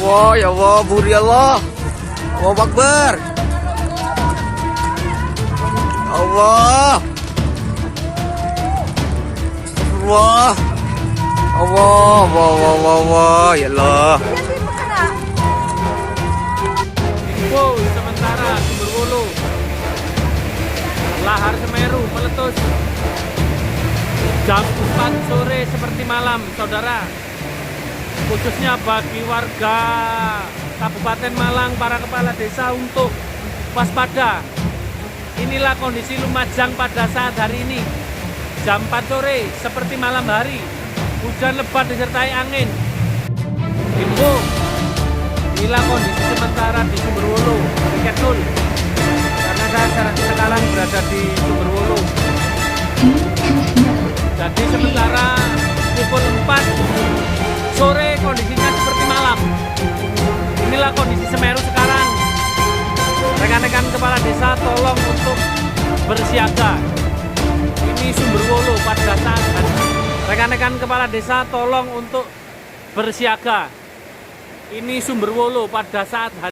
Ya Allah, buri Allah. Allahu Akbar. Allah. Allah. Allah, Allah, ya Allah. Info sementara Sumberwulu, lahar Semeru meletus jam 4 sore seperti malam, saudara. Khususnya bagi warga Kabupaten Malang, para kepala desa untuk waspada. Inilah kondisi Lumajang pada saat hari ini. Jam 4 sore seperti malam hari. Hujan lebat disertai angin. Info, inilah kondisi sementara di Sumberwulu, Tiket Nul. Karena saya sekarang berada di Sumberwulu. Jadi sementara pukul 4 sore kondisinya seperti malam. Inilah kondisi Semeru sekarang. Rekan-rekan kepala desa tolong untuk bersiaga. Ini Sumberwulu pada saat hari. Rekan-rekan kepala desa tolong untuk bersiaga. Ini Sumberwulu pada saat hari.